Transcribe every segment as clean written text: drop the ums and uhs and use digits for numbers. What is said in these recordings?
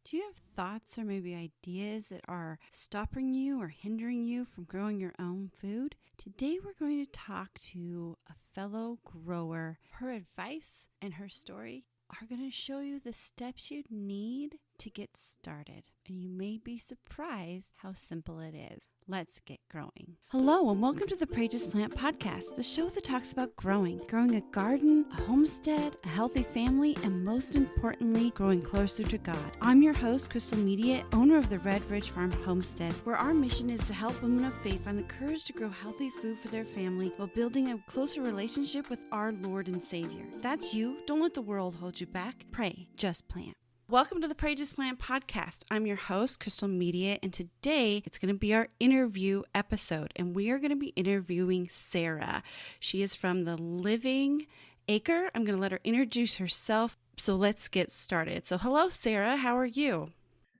Do you have thoughts or maybe ideas that are stopping you or hindering you from growing your own food? Today we're going to talk to a fellow grower. Her advice and her story are going to show you the steps you need to get started. And you may be surprised how simple it is. Let's get growing. Hello, and welcome to the Pray Just Plant podcast, the show that talks about growing a garden, a homestead, a healthy family, and most importantly, growing closer to God. I'm your host, Crystal Media, owner of the Red Ridge Farm Homestead, where our mission is to help women of faith find the courage to grow healthy food for their family while building a closer relationship with our Lord and Savior. If that's you, don't let the world hold you back. Pray, just plant. Welcome to the Pray Just Plant podcast. I'm your host, Crystal Media, and today it's going to be our interview episode, and we are going to be interviewing Sarah. She is from the Living Acre. I'm going to let her introduce herself, so let's get started. So hello, Sarah. How are you?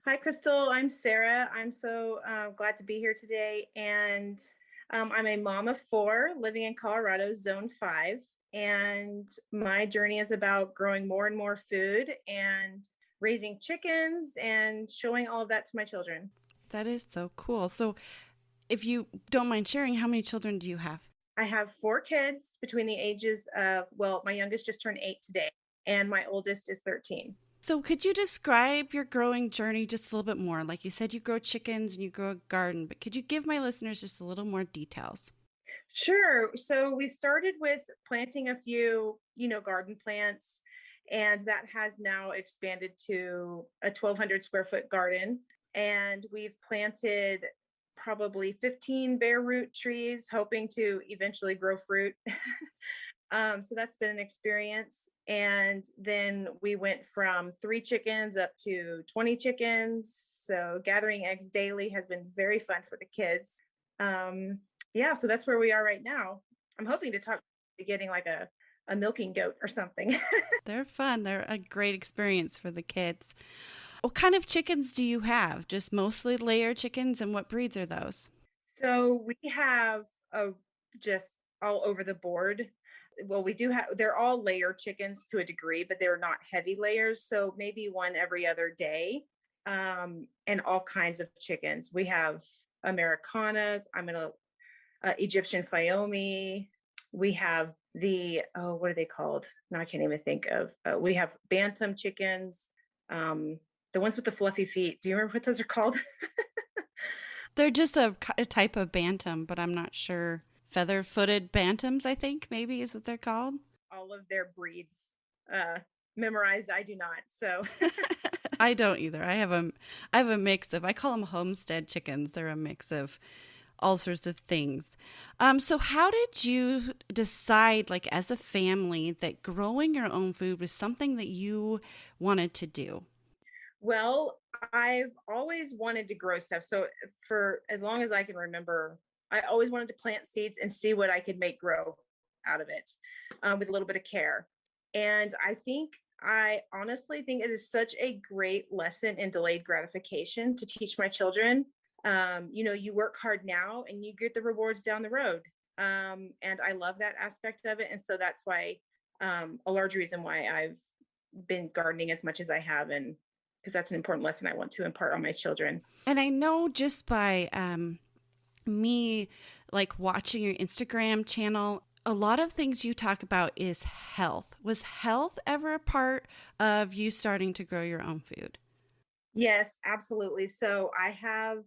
Hi, Crystal. I'm Sarah. I'm so glad to be here today, and I'm a mom of 4 living in Colorado, Zone 5, and my journey is about growing more and more food and raising chickens and showing all of that to my children. That is so cool. So if you don't mind sharing, how many children do you have? I have 4 kids between the ages of, my youngest just turned 8 today, and my oldest is 13. So could you describe your growing journey just a little bit more? Like you said, you grow chickens and you grow a garden, but could you give my listeners just a little more details? Sure. So we started with planting a few, garden plants, and that has now expanded to a 1,200 square foot garden. And we've planted probably 15 bare root trees, hoping to eventually grow fruit. So that's been an experience. And then we went from 3 chickens up to 20 chickens. So gathering eggs daily has been very fun for the kids. So that's where we are right now. I'm hoping to be getting like a milking goat or something. They're fun. They're a great experience for the kids. What kind of chickens do you have? Just mostly layer chickens, and what breeds are those? So we have just all over the board. Well, they're all layer chickens to a degree, but they're not heavy layers. So maybe one every other day, and all kinds of chickens. We have Americanas. Egyptian Fayoumi. We have what are they called? No, I can't even think of. We have bantam chickens, the ones with the fluffy feet. Do you remember what those are called? They're just a type of bantam, but I'm not sure. Feather-footed bantams, I think, maybe is what they're called. All of their breeds memorized. I do not. So I don't either. I have a mix of, I call them homestead chickens. They're a mix of all sorts of things. So how did you decide, like as a family, that growing your own food was something that you wanted to do? Well, I've always wanted to grow stuff. So for as long as I can remember, I always wanted to plant seeds and see what I could make grow out of it, with a little bit of care. And I honestly think it is such a great lesson in delayed gratification to teach my children. You work hard now and you get the rewards down the road. And I love that aspect of it. And so that's why, a large reason why I've been gardening as much as I have, and because that's an important lesson I want to impart on my children. And I know just by me like watching your Instagram channel, a lot of things you talk about is health. Was health ever a part of you starting to grow your own food? Yes, absolutely. So I have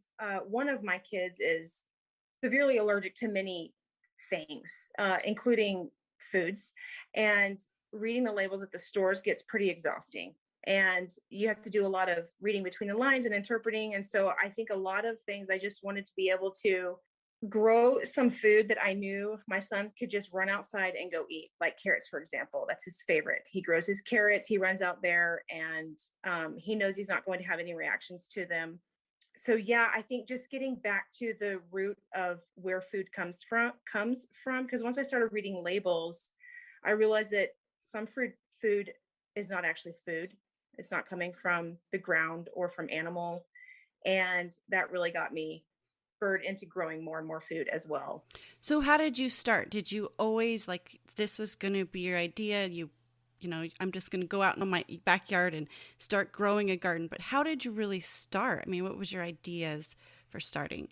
one of my kids is severely allergic to many things, including foods, and reading the labels at the stores gets pretty exhausting. And you have to do a lot of reading between the lines and interpreting. And so I think a lot of things I just wanted to be able to grow some food that I knew my son could just run outside and go eat, like carrots, for example. That's his favorite. He grows his carrots, he runs out there, and he knows he's not going to have any reactions to them. So yeah, I think just getting back to the root of where food comes from, because once I started reading labels, I realized that some food is not actually food. It's not coming from the ground or from animal. And that really got me spurred into growing more and more food as well. So how did you start? Did you always, like, this was going to be your idea? You I'm just going to go out in my backyard and start growing a garden. But how did you really start? I mean, what was your ideas for starting?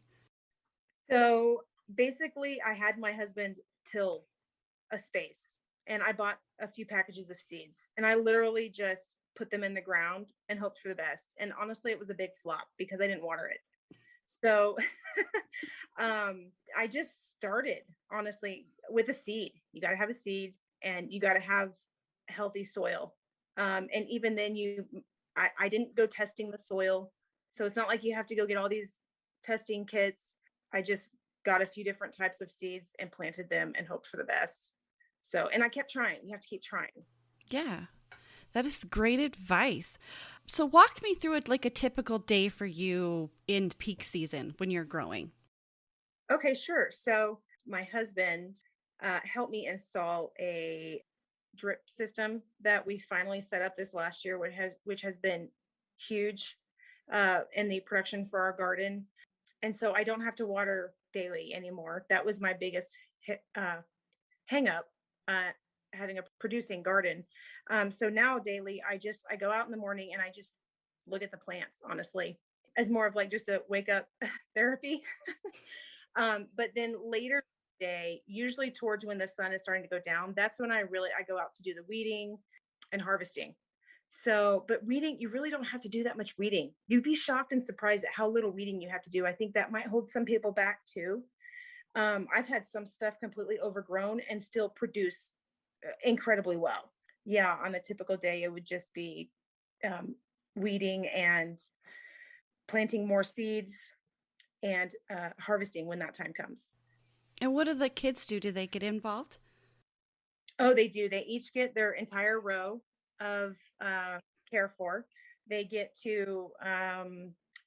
So basically, I had my husband till a space and I bought a few packages of seeds and I literally just put them in the ground and hoped for the best. And honestly, it was a big flop because I didn't water it. So I just started honestly with a seed. You got to have a seed and you got to have healthy soil. And even then, I didn't go testing the soil. So it's not like you have to go get all these testing kits. I just got a few different types of seeds and planted them and hoped for the best. So, and I kept trying. You have to keep trying. Yeah, that is great advice. So walk me through it like a typical day for you in peak season when you're growing. Okay, sure. So my husband helped me install a drip system that we finally set up this last year, which has been huge in the production for our garden. And so I don't have to water daily anymore. That was my biggest hang up, uh, having a producing garden. So now daily, I go out in the morning and I just look at the plants, honestly, as more of like just a wake up therapy. But then later day, usually towards when the sun is starting to go down, that's when I go out to do the weeding and harvesting. So, but weeding, you really don't have to do that much weeding. You'd be shocked and surprised at how little weeding you have to do. I think that might hold some people back too. I've had some stuff completely overgrown and still produce incredibly well. Yeah, on a typical day, it would just be um, weeding and planting more seeds and harvesting when that time comes. And what do the kids do? Do they get involved? Oh, they do. They each get their entire row of care for. They get to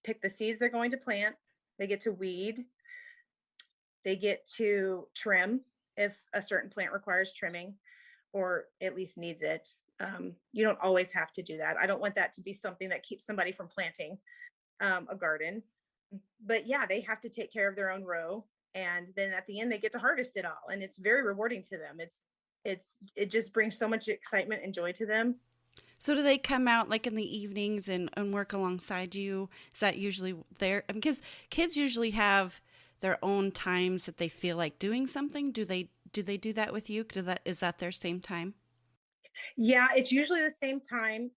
pick the seeds they're going to plant. They get to weed. They get to trim if a certain plant requires trimming or at least needs it. You don't always have to do that. I don't want that to be something that keeps somebody from planting a garden. But yeah, they have to take care of their own row. And then at the end, they get to harvest it all. And it's very rewarding to them. It just brings so much excitement and joy to them. So do they come out like in the evenings and work alongside you? Is that usually there? Because kids usually have their own times that they feel like doing something. Do they do that with you? Is that their same time? Yeah, it's usually the same time.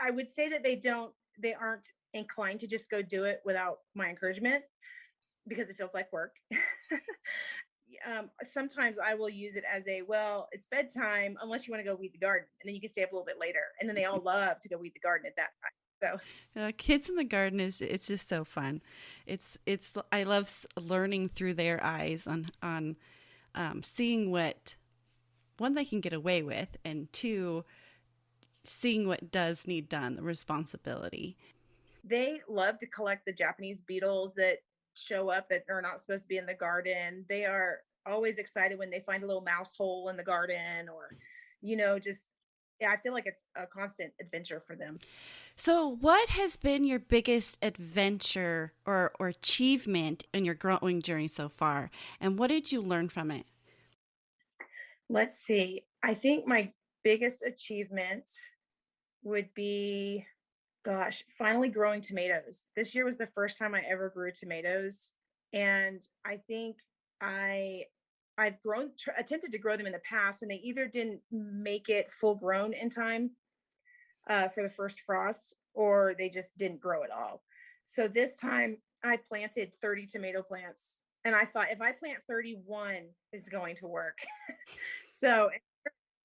I would say that they aren't inclined to just go do it without my encouragement because it feels like work. Sometimes I will use it as well, it's bedtime, unless you want to go weed the garden, and then you can stay up a little bit later. And then they all love to go weed the garden at that time. So, Kids in the garden is it's just so fun. It's I love learning through their eyes on seeing what one they can get away with, and two seeing what does need done, the responsibility. they love to collect the Japanese beetles that show up that are not supposed to be in the garden. They are always excited when they find a little mouse hole in the garden or, just, yeah, I feel like it's a constant adventure for them. So, what has been your biggest adventure or achievement in your growing journey so far? And what did you learn from it? Let's see. I think my biggest achievement would be, gosh, finally growing tomatoes. This year was the first time I ever grew tomatoes, and I think I I've attempted to grow them in the past, and they either didn't make it full grown in time for the first frost, or they just didn't grow at all. So this time I planted 30 tomato plants, and I thought if I plant 31, it's going to work. So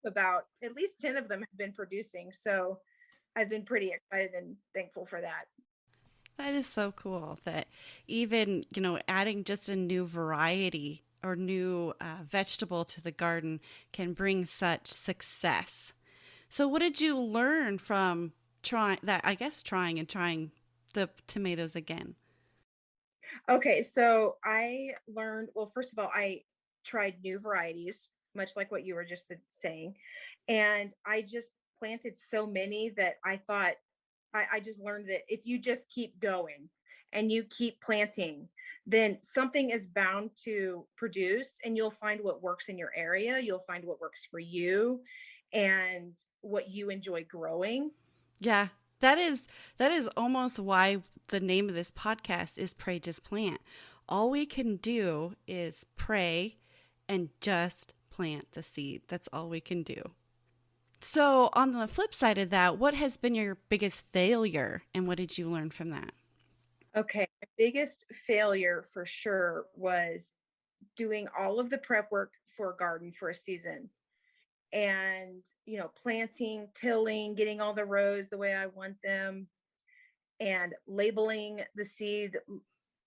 about at least 10 of them have been producing. So I've been pretty excited and thankful for that. That is so cool that even, adding just a new variety or new vegetable to the garden can bring such success. So, what did you learn from trying that? I guess trying the tomatoes again. Okay, so I learned, well, first of all, I tried new varieties, much like what you were just saying. And I just planted so many that I thought I just learned that if you just keep going and you keep planting, then something is bound to produce and you'll find what works in your area. You'll find what works for you. And what you enjoy growing. Yeah, that is that is almost why the name of this podcast is Pray Just Plant. All we can do is pray and just plant the seed. That's all we can do. So, on the flip side of that, what has been your biggest failure and what did you learn from that? Okay, my biggest failure for sure was doing all of the prep work for a garden for a season, and planting, tilling, getting all the rows the way I want them, and labeling the seed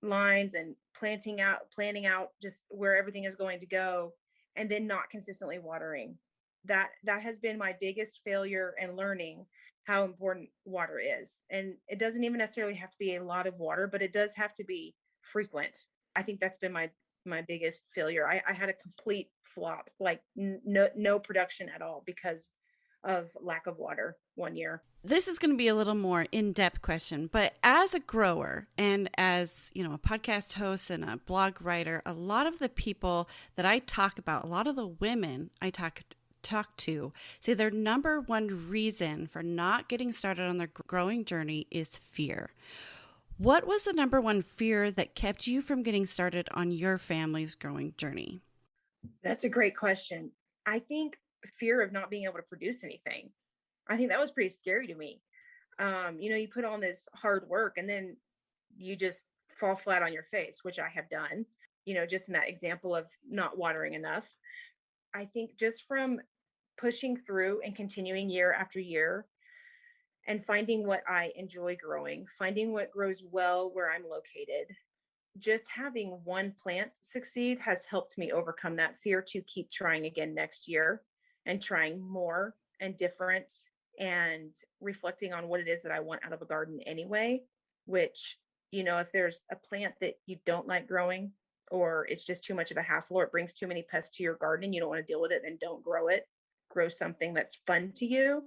lines and planting out just where everything is going to go, and then not consistently watering. That has been my biggest failure in learning how important water is. And it doesn't even necessarily have to be a lot of water, but it does have to be frequent. I think that's been my biggest failure. I had a complete flop, like no production at all because of lack of water one year. This is going to be a little more in-depth question, but as a grower and as, a podcast host and a blog writer, a lot of the people that I talk about, a lot of the women I talk to say their number one reason for not getting started on their growing journey is fear. What was the number one fear that kept you from getting started on your family's growing journey? That's a great question. I think fear of not being able to produce anything. I think that was pretty scary to me. You put on this hard work and then you just fall flat on your face, which I have done, just in that example of not watering enough. I think just from pushing through and continuing year after year and finding what I enjoy growing, finding what grows well where I'm located, just having one plant succeed has helped me overcome that fear to keep trying again next year and trying more and different and reflecting on what it is that I want out of a garden anyway, which, if there's a plant that you don't like growing or it's just too much of a hassle or it brings too many pests to your garden and you don't want to deal with it, then don't grow it. Grow something that's fun to you.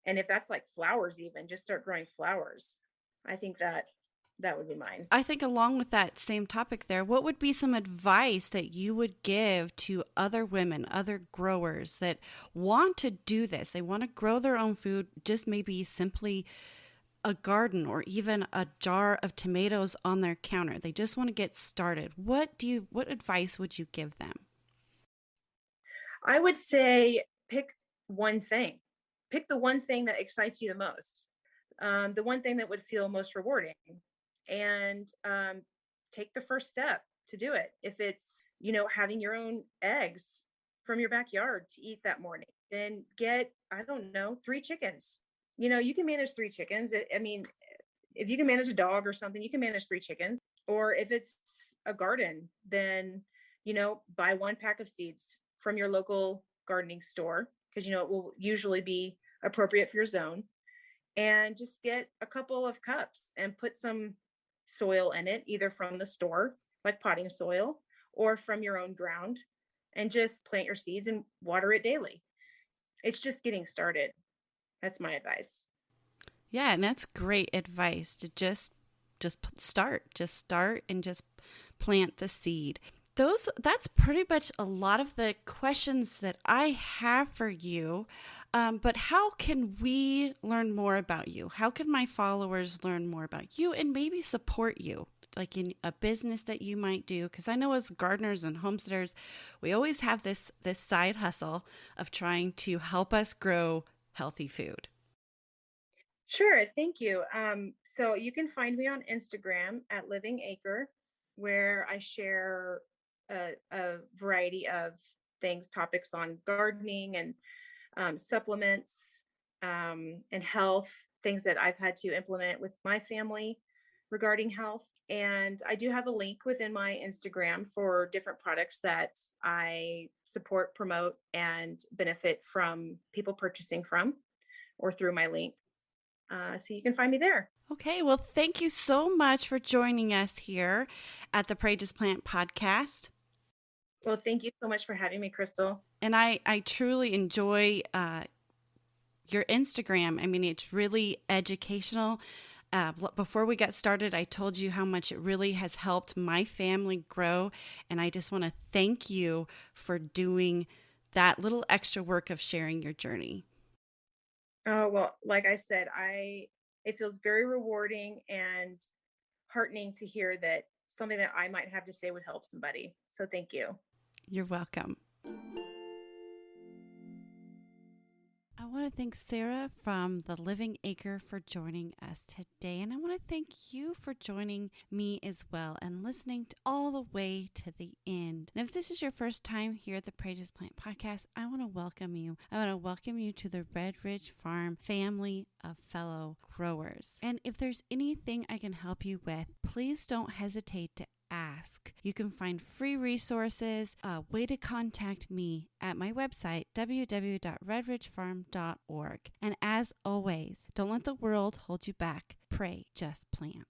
And if that's like flowers, even just start growing flowers. I think that would be mine. I think along with that same topic there, what would be some advice that you would give to other women, other growers that want to do this? They want to grow their own food, just maybe simply a garden or even a jar of tomatoes on their counter. They just want to get started. What advice would you give them? I would say pick one thing. Pick the one thing that excites you the most, the one thing that would feel most rewarding, and take the first step to do it. If it's, having your own eggs from your backyard to eat that morning, then get, I don't know, 3 chickens. You can manage 3 chickens. I mean, if you can manage a dog or something, you can manage 3 chickens. Or if it's a garden, then, buy 1 pack of seeds from your local gardening store because, it will usually be appropriate for your zone. And just get a couple of cups and put some soil in it, either from the store, like potting soil, or from your own ground, and just plant your seeds and water it daily. It's just getting started. That's my advice. Yeah, and that's great advice to just start and just plant the seed. That's pretty much a lot of the questions that I have for you. But how can we learn more about you? How can my followers learn more about you and maybe support you? Like in a business that you might do, because I know as gardeners and homesteaders, we always have this side hustle of trying to help us grow healthy food. Sure, thank you. So you can find me on Instagram at Living Acre, where I share a variety of things, topics on gardening and supplements, and health, things that I've had to implement with my family regarding health. And I do have a link within my Instagram for different products that I support, promote, and benefit from people purchasing from or through my link. So you can find me there. Okay, well, thank you so much for joining us here at the Pray Just Plant podcast. Well, thank you so much for having me, Crystal. And I truly enjoy your Instagram. I mean, it's really educational. Before we got started, I told you how much it really has helped my family grow. And I just want to thank you for doing that little extra work of sharing your journey. Oh, well, like I said, it feels very rewarding and heartening to hear that something that I might have to say would help somebody. So thank you. You're welcome. I want to thank Sarah from The Living Acre for joining us today. And I want to thank you for joining me as well and listening all the way to the end. And if this is your first time here at the Pray Just Plant podcast, I want to welcome you. I want to welcome you to the Red Ridge Farm family of fellow growers. And if there's anything I can help you with, please don't hesitate to ask. You can find free resources, a way to contact me at my website, www.redridgefarm.org. And as always, don't let the world hold you back. Pray, just plant.